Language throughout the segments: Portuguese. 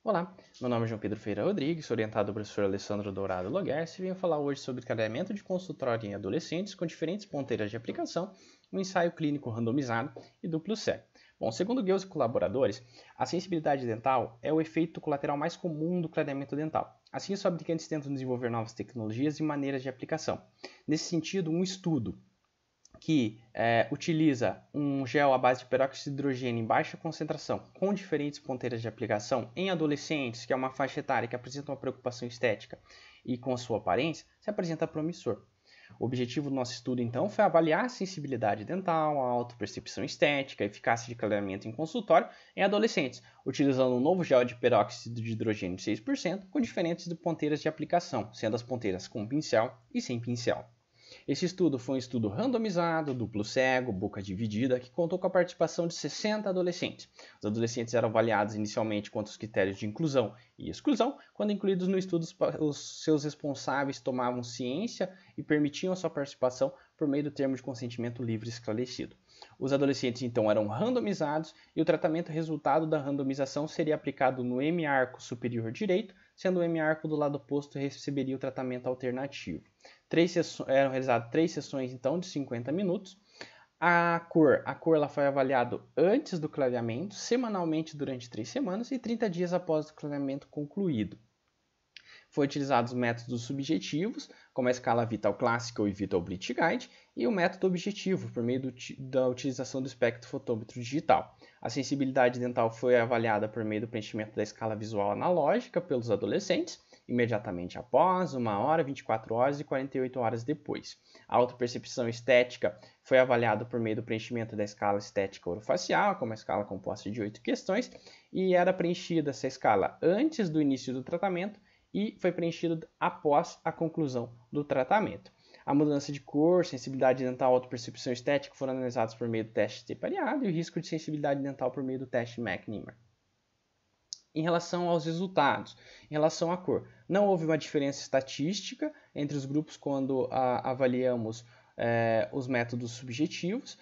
Olá, meu nome é João Pedro Ferreira Rodrigues, sou orientado pelo professor Alessandro Dourado Loguerce e venho falar hoje sobre cadeamento de consultório em adolescentes com diferentes ponteiras de aplicação, um ensaio clínico randomizado e duplo cego. Bom, segundo Geuss e colaboradores, a sensibilidade dental é o efeito colateral mais comum do clareamento dental. Assim, os fabricantes tentam desenvolver novas tecnologias e maneiras de aplicação. Nesse sentido, um estudo que utiliza um gel à base de peróxido de hidrogênio em baixa concentração com diferentes ponteiras de aplicação em adolescentes, que é uma faixa etária que apresenta uma preocupação estética e com a sua aparência, se apresenta promissor. O objetivo do nosso estudo, então, foi avaliar a sensibilidade dental, a autopercepção estética, a eficácia de clareamento em consultório em adolescentes, utilizando um novo gel de peróxido de hidrogênio de 6% com diferentes ponteiras de aplicação, sendo as ponteiras com pincel e sem pincel. Esse estudo foi um estudo randomizado, duplo cego, boca dividida, que contou com a participação de 60 adolescentes. Os adolescentes eram avaliados inicialmente quanto aos critérios de inclusão e exclusão. Quando incluídos no estudo, os seus responsáveis tomavam ciência e permitiam a sua participação por meio do termo de consentimento livre e esclarecido. Os adolescentes então eram randomizados e o tratamento resultado da randomização seria aplicado no hemiarco superior direito, sendo o hemiarco do lado oposto receberia o tratamento alternativo. Eram realizadas 3 sessões então de 50 minutos. A cor ela foi avaliada antes do clareamento, semanalmente durante 3 semanas e 30 dias após o clareamento concluído. Foi utilizados métodos subjetivos, como a escala Vital Clássica e Vital Bridge Guide, e o método objetivo, por meio da utilização do espectrofotômetro digital. A sensibilidade dental foi avaliada por meio do preenchimento da escala visual analógica pelos adolescentes, imediatamente após, 1 hora, 24 horas e 48 horas depois. A autopercepção estética foi avaliada por meio do preenchimento da escala estética orofacial, que é uma escala composta de 8 questões, e era preenchida essa escala antes do início do tratamento e foi preenchido após a conclusão do tratamento. A mudança de cor, sensibilidade dental e autopercepção estética foram analisados por meio do teste T pareado e o risco de sensibilidade dental por meio do teste McNemar. Em relação aos resultados, em relação à cor, não houve uma diferença estatística entre os grupos quando avaliamos os métodos subjetivos.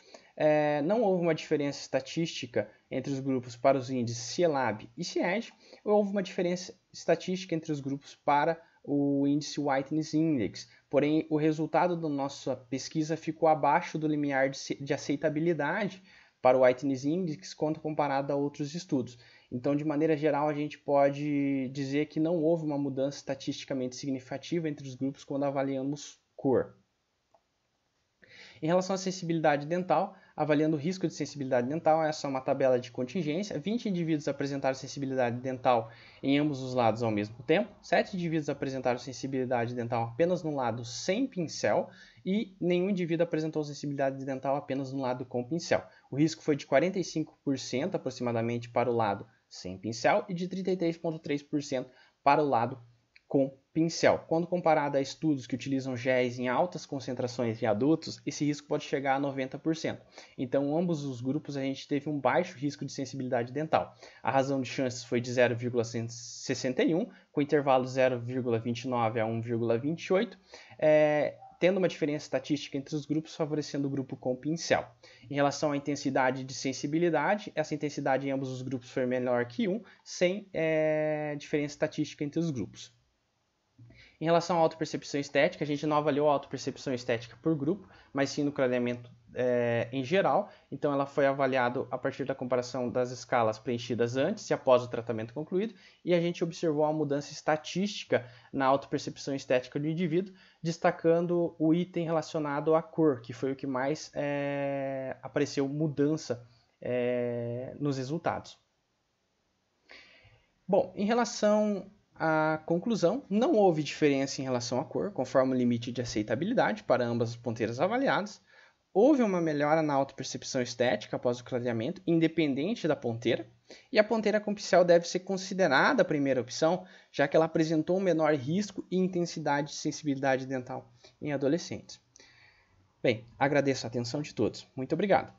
Não houve uma diferença estatística entre os grupos para os índices CIELAB e CIED. Houve uma diferença estatística entre os grupos para o índice Whiteness Index. Porém, o resultado da nossa pesquisa ficou abaixo do limiar de aceitabilidade para o Whiteness Index quando comparado a outros estudos. Então, de maneira geral, a gente pode dizer que não houve uma mudança estatisticamente significativa entre os grupos quando avaliamos cor. Em relação à sensibilidade dental, avaliando o risco de sensibilidade dental, essa é uma tabela de contingência. 20 indivíduos apresentaram sensibilidade dental em ambos os lados ao mesmo tempo. 7 indivíduos apresentaram sensibilidade dental apenas no lado sem pincel e nenhum indivíduo apresentou sensibilidade dental apenas no lado com pincel. O risco foi de 45% aproximadamente para o lado sem pincel e de 33,3% para o lado com pincel. Quando comparado a estudos que utilizam géis em altas concentrações em adultos, esse risco pode chegar a 90%. Então, ambos os grupos a gente teve um baixo risco de sensibilidade dental. A razão de chances foi de 0,61, com intervalo 0,29 a 1,28, tendo uma diferença estatística entre os grupos, favorecendo o grupo com pincel. Em relação à intensidade de sensibilidade, essa intensidade em ambos os grupos foi menor que 1, sem diferença estatística entre os grupos. Em relação à autopercepção estética, a gente não avaliou a autopercepção estética por grupo, mas sim no clareamento em geral. Então, ela foi avaliada a partir da comparação das escalas preenchidas antes e após o tratamento concluído, e a gente observou a mudança estatística na autopercepção estética do indivíduo, destacando o item relacionado à cor, que foi o que mais apareceu mudança nos resultados. Bom, em relação à conclusão, não houve diferença em relação à cor, conforme o limite de aceitabilidade para ambas as ponteiras avaliadas. Houve uma melhora na autopercepção estética após o clareamento, independente da ponteira, e a ponteira com pincel deve ser considerada a primeira opção, já que ela apresentou um menor risco e intensidade de sensibilidade dental em adolescentes. Bem, agradeço a atenção de todos. Muito obrigado.